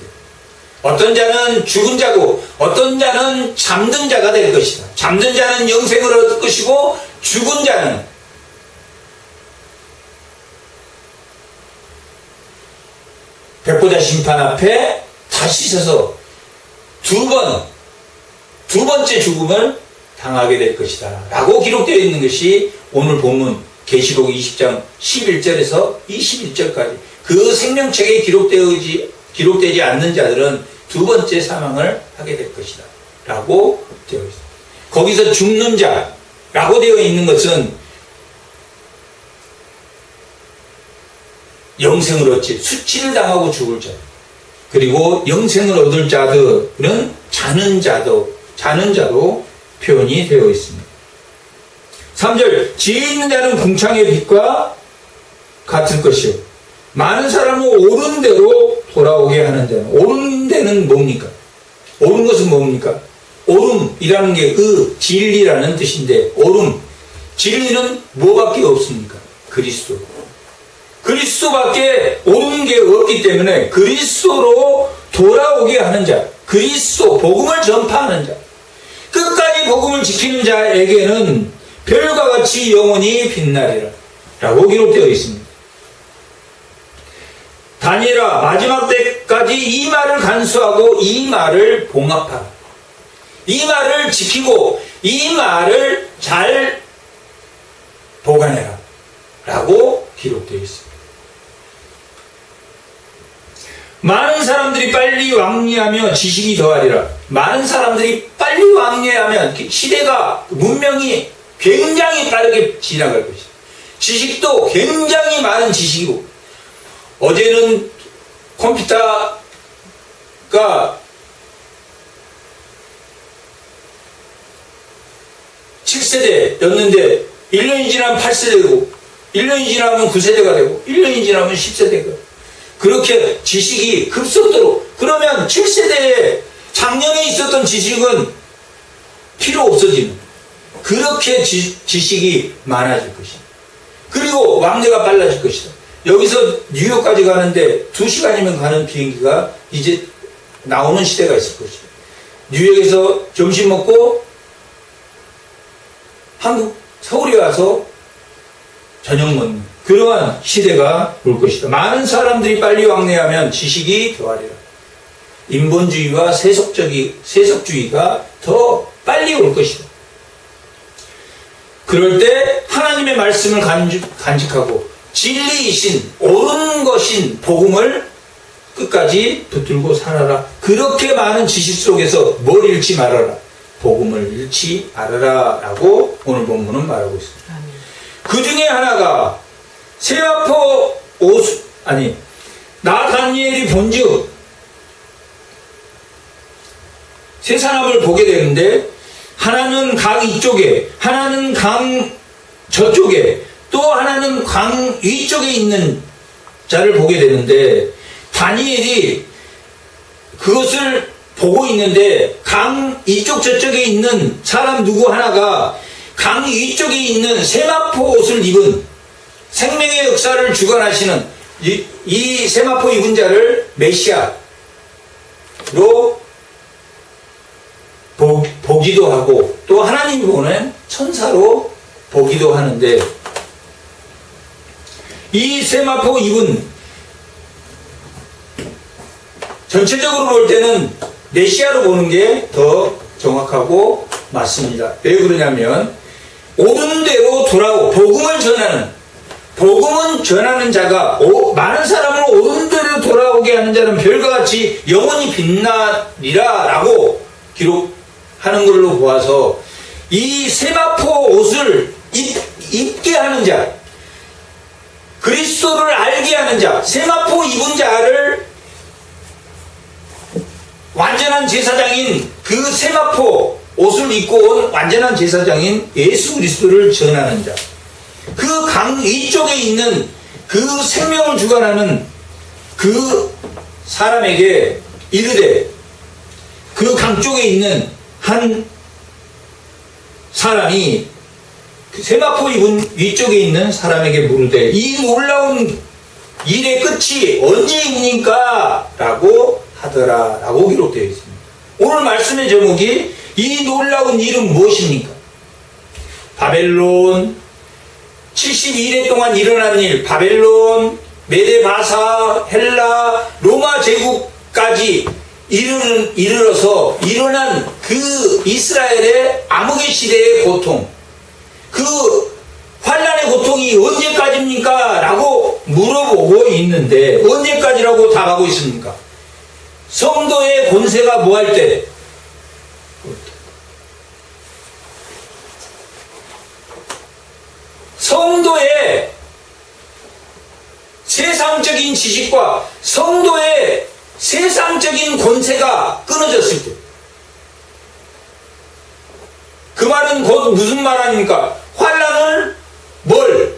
어떤 자는 죽은 자고 어떤 자는 잠든 자가 될 것이다. 잠든 자는 영생을 얻을 것이고 죽은 자는 백보자 심판 앞에 다시 서서 두 번째 죽음을 당하게 될 것이다 라고 기록되어 있는 것이 오늘 본문 계시록 20장 11절에서 21절까지 그 생명책에 기록되지 않는 자들은 두 번째 사망을 하게 될 것이다 라고 되어 있습니다. 거기서 죽는 자라고 되어 있는 것은 영생을 얻지 수치를 당하고 죽을 자 그리고 영생을 얻을 자들은 자는 자로 표현이 되어 있습니다. 3절 지혜 있는 자는 궁창의 빛과 같을 것이요 많은 사람은 옳은 대로 돌아오게 하는 자는 옳은 데는 뭡니까? 옳은 것은 뭡니까? 옳음이라는 게 진리라는 뜻인데 옳음 진리는 뭐밖에 없습니까? 그리스도밖에 옳은 게 없기 때문에 그리스도로 돌아오게 하는 자 그리스도 복음을 전파하는 자 끝까지 복음을 지키는 자에게는 별과 같이 영원히 빛나리라 라고 기록되어 있습니다. 다니엘아 마지막 때까지 이 말을 간수하고 이 말을 봉합하라. 이 말을 지키고 이 말을 잘 보관해라 라고 기록되어 있습니다. 많은 사람들이 빨리 왕래하며 지식이 더하리라. 많은 사람들이 빨리 왕래하면 시대가 문명이 굉장히 빠르게 지나갈 것이다. 지식도 굉장히 많은 지식이고 어제는 컴퓨터가 7세대였는데 1년이 지나면 8세대고 1년이 지나면 9세대가 되고 1년이 지나면 10세대가 그렇게 지식이 급속도로 그러면 7세대에 작년에 있었던 지식은 필요 없어지는 그렇게 지식이 많아질 것이다. 그리고 왕래가 빨라질 것이다. 여기서 뉴욕까지 가는데 2시간이면 가는 비행기가 이제 나오는 시대가 있을 것이다. 뉴욕에서 점심 먹고 한국 서울에 와서 저녁 먹는 그러한 시대가 올 것이다. 많은 사람들이 빨리 왕래하면 지식이 더하리라. 인본주의와 세속주의가 더 빨리 올 것이다. 그럴 때 하나님의 말씀을 간직하고 진리이신 옳은 것인 복음을 끝까지 붙들고 살아라. 그렇게 많은 지식 속에서 뭘 잃지 말아라. 복음을 잃지 말아라 라고 오늘 본문은 말하고 있습니다. 그 중에 하나가 나 다니엘이 본즉 세 사람을 보게 되는데 하나는 강 이쪽에 하나는 강 저쪽에 또 하나는 강 위쪽에 있는 자를 보게 되는데 다니엘이 그것을 보고 있는데 강 이쪽 저쪽에 있는 사람 누구 하나가 강 위쪽에 있는 세마포 옷을 입은 생명의 역사를 주관하시는 이 세마포 입은 자를 메시아로 보기도 하고 또 하나님이 보낸 천사로 보기도 하는데 이 세마포 입은 전체적으로 볼 때는 메시아로 보는 게 더 정확하고 맞습니다. 왜 그러냐면 옳은 대로 돌아오고 복음은 전하는 자가 많은 사람을 옳은 대로 돌아오게 하는 자는 별과 같이 영원히 빛나리라 라고 기록하는 걸로 보아서 이 세마포 옷을 입게 하는 자, 그리스도를 알게 하는 자, 세마포 입은 자를 완전한 제사장인 그 세마포 옷을 입고 온 완전한 제사장인 예수 그리스도를 전하는 자, 그 강 위쪽에 있는 그 생명을 주관하는 그 사람에게 이르되, 그 강 쪽에 있는 한 사람이 그 세마포 입은 위쪽에 있는 사람에게 물으되, 이 놀라운 일의 끝이 언제입니까? 라고 하더라 라고 기록되어 있습니다. 오늘 말씀의 제목이 이 놀라운 일은 무엇입니까? 바벨론 72년 동안 일어난 일, 바벨론, 메데바사, 헬라, 로마 제국까지 이르러서 일어난 그 이스라엘의 암흑의 시대의 고통, 그 환난의 고통이 언제까지입니까? 라고 물어보고 있는데, 언제까지라고 답하고 있습니까? 성도의 권세가 뭐할 때? 성도의 세상적인 지식과 성도의 세상적인 권세가 끊어졌을 때, 그 말은 곧 무슨 말 아닙니까? 환난은 뭘?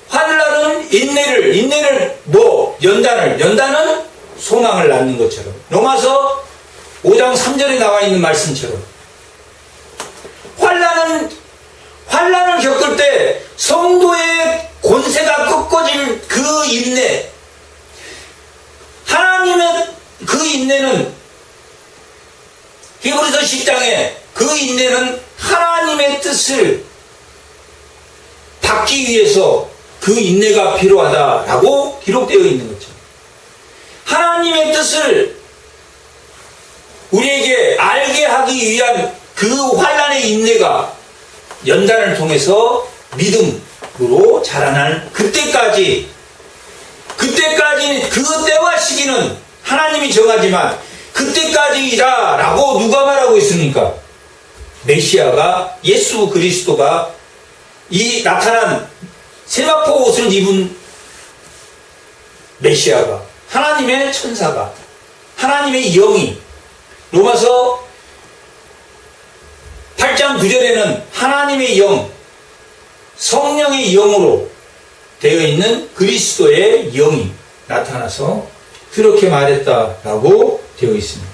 환난은 인내를 뭐? 연단은 소망을 낳는 것처럼, 로마서 5장 3절에 나와 있는 말씀처럼, 환난을 겪을 때 성도의 권세가 꺾어질 그 인내, 하나님의 그 인내는, 히브리서 10장에 그 인내는 하나님의 뜻을 받기 위해서 그 인내가 필요하다라고 기록되어 있는 거죠. 하나님의 뜻을 우리에게 알게 하기 위한 그 환난의 인내가 연단을 통해서 믿음으로 자라날 그때까지, 그 때와 시기는 하나님이 정하지만 그때까지이다 라고 누가 말하고 있습니까? 메시아가, 예수 그리스도가, 이 나타난 세마포 옷을 입은 메시아가, 하나님의 천사가, 하나님의 영이, 로마서 8장 9절에는 하나님의 영, 성령의 영으로 되어 있는 그리스도의 영이 나타나서 그렇게 말했다라고 되어 있습니다.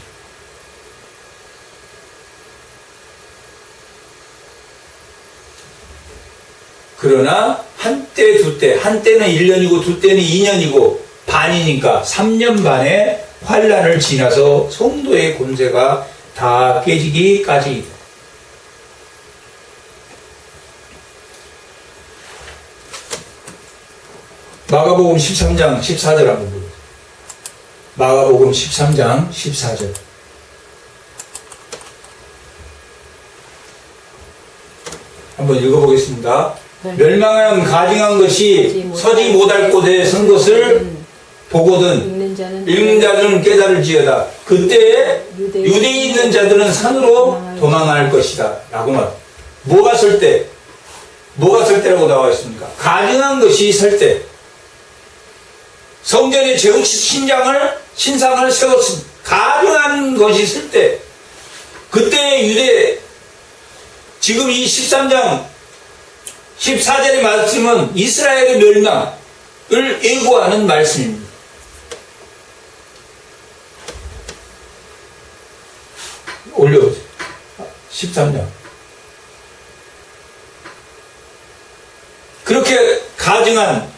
그러나 한때 두때, 한때는 1년이고 두때는 2년이고 반이니까 3년 반의 환난을 지나서 성도의 권세가 다 깨지기까지. 마가복음 13장 14절 한번 보세요. 마가복음 13장 14절. 한번 읽어보겠습니다. 멸망한 가증한 것이 서지 못할 곳에 선 것을 보거든 읽는 자들은 깨달을지어다. 그때 유대에 있는 자들은 산으로 도망할 것이다 라고 말. 뭐가 설 때? 뭐가 설 때라고 나와 있습니까? 가증한 것이 설 때. 성전에 제국 신상을 세웠습니다. 가증한 것이 설 때, 그때 유대, 지금 이 13장 14절의 말씀은 이스라엘의 멸망을 예고하는 말씀입니다. 올려보세요. 13장. 그렇게 가증한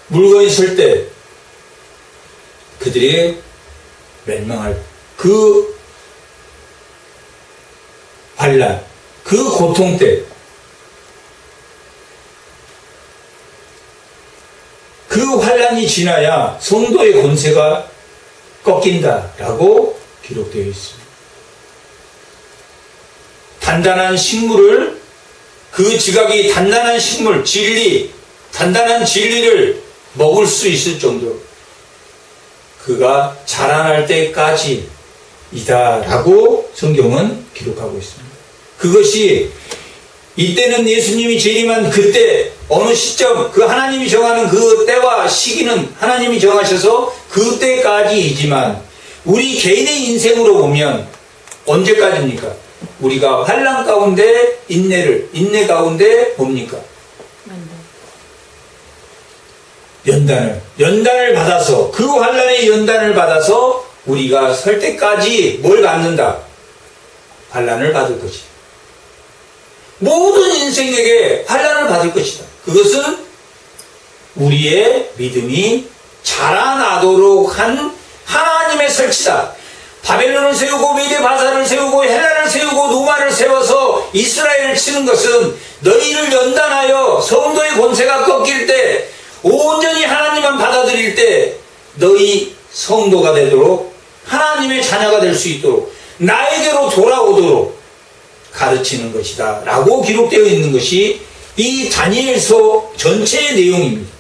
물건이 설 때 그들이 멸망할 그 환난, 그 고통 때, 그 환난이 지나야 성도의 권세가 꺾인다라고 기록되어 있습니다. 단단한 식물을, 그 지각이 단단한 식물, 단단한 진리를 먹을 수 있을 정도로 그가 자라날 때까지이다 라고 성경은 기록하고 있습니다. 그것이 이때는 예수님이 재림한 그때 어느 시점 그 하나님이 정하는 그 때와 시기는 하나님이 정하셔서 그때까지이지만 우리 개인의 인생으로 보면 언제까지입니까? 우리가 환난 가운데 인내 가운데 뭡니까? 연단을 받아서 그 환난의 연단을 받아서 우리가 설 때까지 뭘 받는다? 환난을 받을 것이다. 모든 인생에게 환난을 받을 것이다. 그것은 우리의 믿음이 자라나도록 한 하나님의 설치다. 바벨론을 세우고 메데바사를 세우고 헬라를 세우고 노마를 세워서 이스라엘을 치는 것은 너희를 연단하여 성도의 권세가 꺾일 때 온전히 하나님만 받아들일 때 너희 성도가 되도록 하나님의 자녀가 될 수 있도록 나에게로 돌아오도록 가르치는 것이다 라고 기록되어 있는 것이 이 다니엘서 전체의 내용입니다.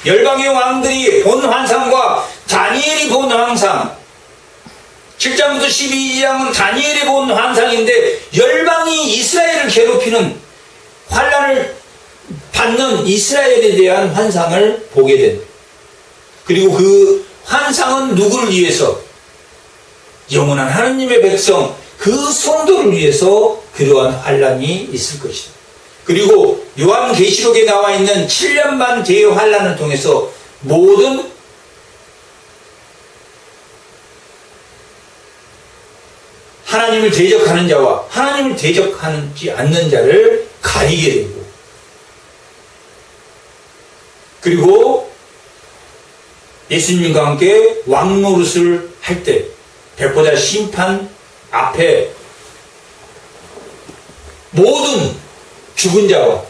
열방의 왕들이 본 환상과 다니엘이 본 환상, 7장부터 12장은 다니엘이 본 환상인데 열방이 이스라엘을 괴롭히는 환난을 받는 이스라엘에 대한 환상을 보게 된다. 그리고 그 환상은 누구를 위해서? 영원한 하나님의 백성, 그 성도를 위해서 그러한 환난이 있을 것이다. 그리고 요한계시록에 나와 있는 7년 반 대환난을 통해서 모든 하나님을 대적하는 자와 하나님을 대적하지 않는 자를 가리게 되고, 그리고 예수님과 함께 왕노릇을 할 때 백보자 심판 앞에 모든 죽은 자와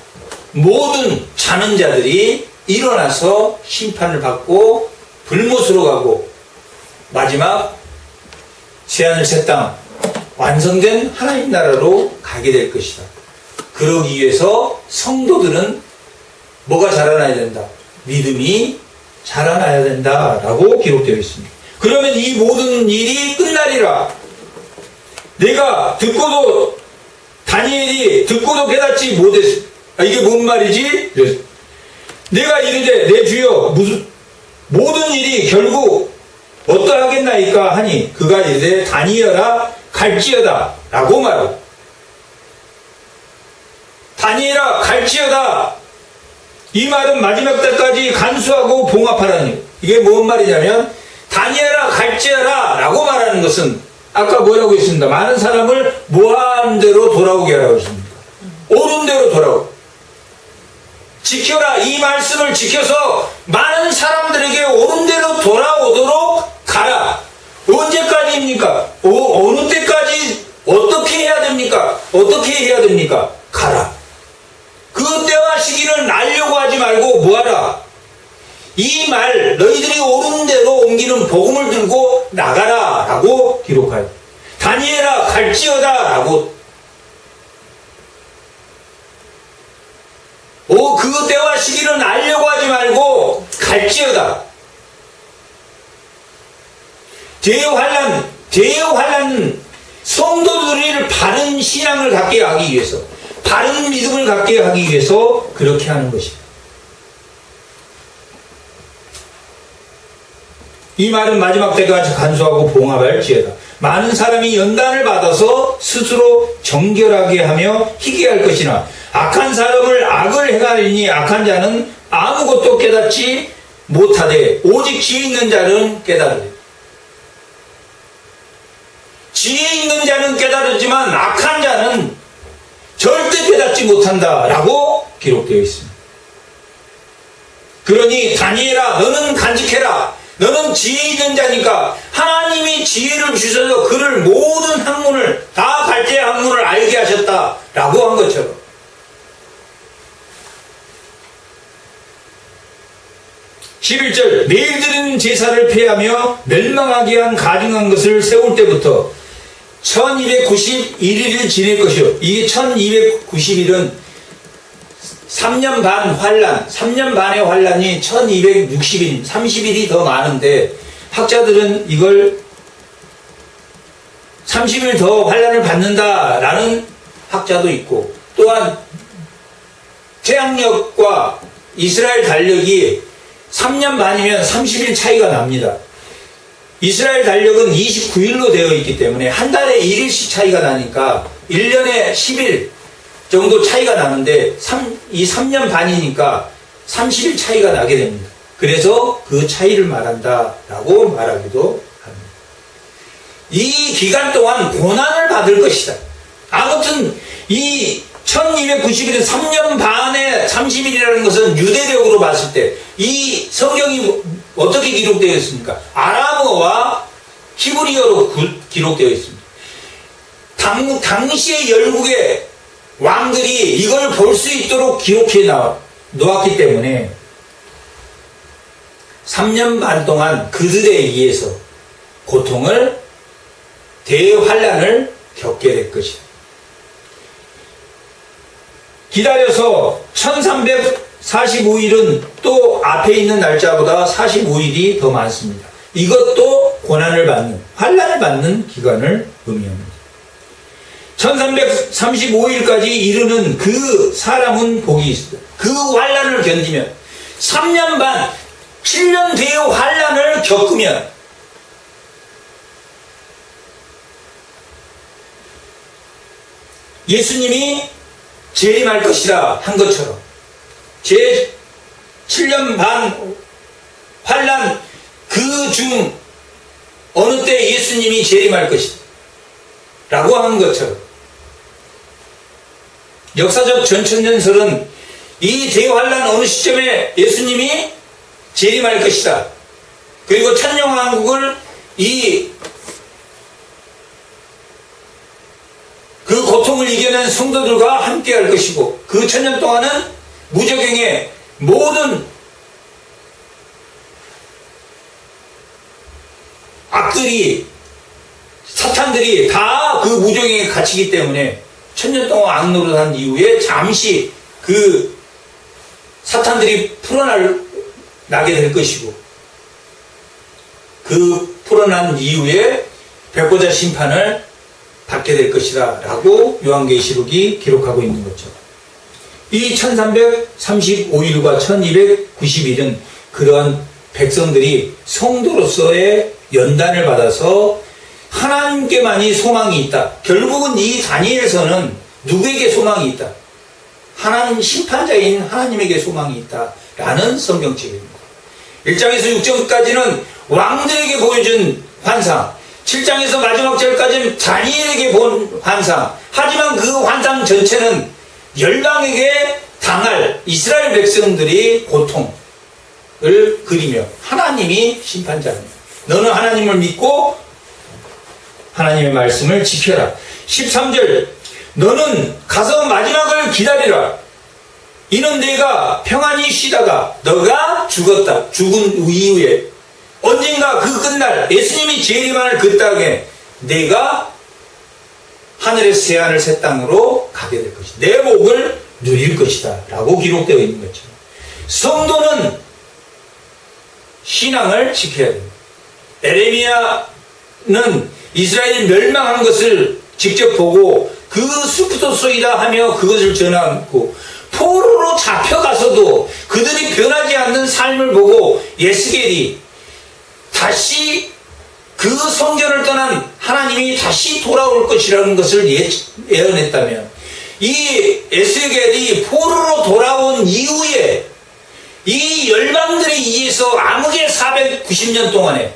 모든 자는 자들이 일어나서 심판을 받고 불못으로 가고 마지막 새하늘 새 땅 완성된 하나님 나라로 가게 될 것이다. 그러기 위해서 성도들은 뭐가 자라나야 된다? 믿음이 자라나야 된다라고 기록되어 있습니다. 그러면 이 모든 일이 끝나리라. 내가 듣고도 다니엘이 듣고도 깨닫지 못했어. 이게 뭔 말이지? 내가 이르되 내 주여 무슨 모든 일이 결국 어떠하겠나이까 하니 그가 이르되 다니엘아 갈지어다 라고 말하고, 다니엘아 갈지어다 이 말은 마지막 때까지 간수하고 봉합하라는, 이게 뭔 말이냐면 다니엘아 갈지어라 라고 말하는 것은 아까 뭐라고 했습니다. 많은 사람을 모한 대로 돌아오게 하라고 했습니다. 옳은 대로 돌아오고 지켜라, 이 말씀을 지켜서 많은 사람들에게 옳은 대로 돌아오도록 가라. 언제까지입니까? 어느 때까지 어떻게 해야 됩니까? 어떻게 해야 됩니까? 가라. 그 때와 시기를 알려고 하지 말고 뭐하라? 이 말 너희들이 옳은 대로 옮기는 복음을 들고 나가라 라고 기록하여, 다니엘아 갈지어다 라고, 그 때와 시기를 알려고 하지 말고 갈지어다. 대환란 성도들을 바른 신앙을 갖게 하기 위해서, 바른 믿음을 갖게 하기 위해서 그렇게 하는 것입니다. 이 말은 마지막 때까지 간수하고 봉합할지어다. 많은 사람이 연단을 받아서 스스로 정결하게 하며 희게 할 것이나 악한 사람을 악을 행하리니 악한 자는 아무것도 깨닫지 못하되 오직 지혜 있는 자는 깨달으리. 지혜 있는 자는 깨달으지만 악한 자는 절대 깨닫지 못한다 라고 기록되어 있습니다. 그러니 다니엘아 너는 간직해라. 너는 지혜 있는 자니까 하나님이 지혜를 주셔서 그를 모든 학문을 다 발제 학문을 알게 하셨다라고 한 것처럼, (11절) 매일 드리는 제사를 폐하며 멸망하게 한 가증한 것을 세울 때부터 1291일을 지낼 것이요. 이게 1291일은 3년 반 환란, 3년 반의 환란이 1260일, 30일이 더 많은데 학자들은 이걸 30일 더 환란을 받는다라는 학자도 있고 또한 태양력과 이스라엘 달력이 3년 반이면 30일 차이가 납니다. 이스라엘 달력은 29일로 되어 있기 때문에 한 달에 1일씩 차이가 나니까 1년에 10일 정도 차이가 나는데 이 3년 반이니까 30일 차이가 나게 됩니다. 그래서 그 차이를 말한다라고 말하기도 합니다. 이 기간 동안 고난을 받을 것이다. 아무튼 이 1290일은 3년 반에 30일이라는 것은 유대력으로 봤을 때 이 성경이 어떻게 기록되어 있습니까? 아람어와 히브리어로 기록되어 있습니다. 당시의 열국의 왕들이 이걸 볼 수 있도록 기록해 놓았기 때문에 3년 반 동안 그들에 의해서 고통을, 대환란을 겪게 될 것이다. 기다려서 1345일은 또 앞에 있는 날짜보다 45일이 더 많습니다. 이것도 고난을 받는, 환란을 받는 기간을 의미합니다. 1335일까지 이르는 그 사람은 복이 있습니다. 그 환란을 견디면 3년 반, 7년 뒤의 환란을 겪으면 예수님이 재림할 것이라 한 것처럼 제 7년 반 환란 그 중 어느 때 예수님이 재림할 것이다 라고 한 것처럼 역사적 전천년설은 이 대환란 어느 시점에 예수님이 재림할 것이다. 그리고 천년왕국을 그 고통을 이겨낸 성도들과 함께 할 것이고 그 천년 동안은 무적행의 모든 악들이 사탄들이 다 그 무적행에 갇히기 때문에 천년 동안 악노릇한 이후에 잠시 그 사탄들이 풀어나게 될 것이고 그 풀어난 이후에 백보자 심판을 받게 될 것이다 라고 요한계시록이 기록하고 있는 거죠. 이 1335일과 1290일은 그런 백성들이 성도로서의 연단을 받아서 하나님께만이 소망이 있다. 결국은 이 다니엘서는 누구에게 소망이 있다? 하나님 심판자인 하나님에게 소망이 있다 라는 성경책입니다. 1장에서 6장까지는 왕들에게 보여준 환상, 7장에서 마지막 절까지는 다니엘에게 본 환상. 하지만 그 환상 전체는 열방에게 당할 이스라엘 백성들이 고통을 그리며 하나님이 심판자입니다. 너는 하나님을 믿고 하나님의 말씀을 지켜라. 13절 너는 가서 마지막을 기다리라. 이는 내가 평안히 쉬다가 너가 죽었다. 죽은 이후에 언젠가 그 끝날 예수님이 재림할 그 땅에 내가 하늘의 새하늘 새 땅으로 가게 될 것이다. 내 목을 누릴 것이다 라고 기록되어 있는 거죠. 성도는 신앙을 지켜야 됩니다. 에레미야는 이스라엘이 멸망하는 것을 직접 보고 그 숲도소이다 하며 그것을 전하고 포로로 잡혀가서도 그들이 변하지 않는 삶을 보고 예스겔이 다시 그 성전을 떠난 하나님이 다시 돌아올 것이라는 것을 예언했다면 이 에스겔이 포로로 돌아온 이후에 이 열방들에 의해서 암흑의 490년 동안에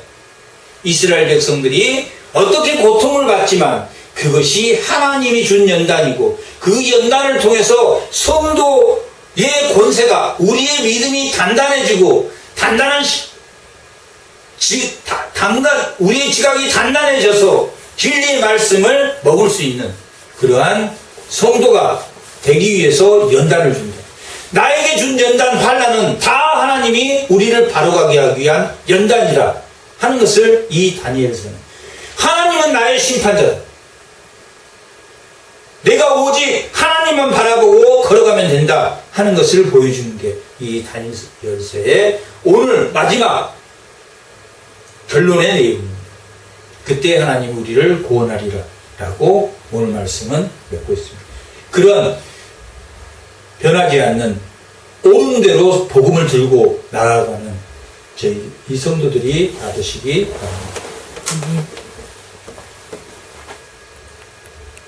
이스라엘 백성들이 어떻게 고통을 받지만 그것이 하나님이 준 연단이고 그 연단을 통해서 성도의 권세가 우리의 믿음이 단단해지고 우리의 지각이 단단해져서 진리의 말씀을 먹을 수 있는 그러한 성도가 되기 위해서 연단을 줍니다. 나에게 준 연단 환난은 다 하나님이 우리를 바로가게 하기 위한 연단이다 하는 것을 이 다니엘서는 하나님은 나의 심판자다. 내가 오직 하나님만 바라보고 걸어가면 된다 하는 것을 보여주는 게 이 다니엘서의 오늘 마지막 결론의 내용입니다. 그때 하나님 우리를 구원하리라 라고 오늘 말씀은 맺고 있습니다. 그런 변하지 않는 옳은 대로 복음을 들고 나아가는 저희 이 성도들이 다 되시기 바랍니다.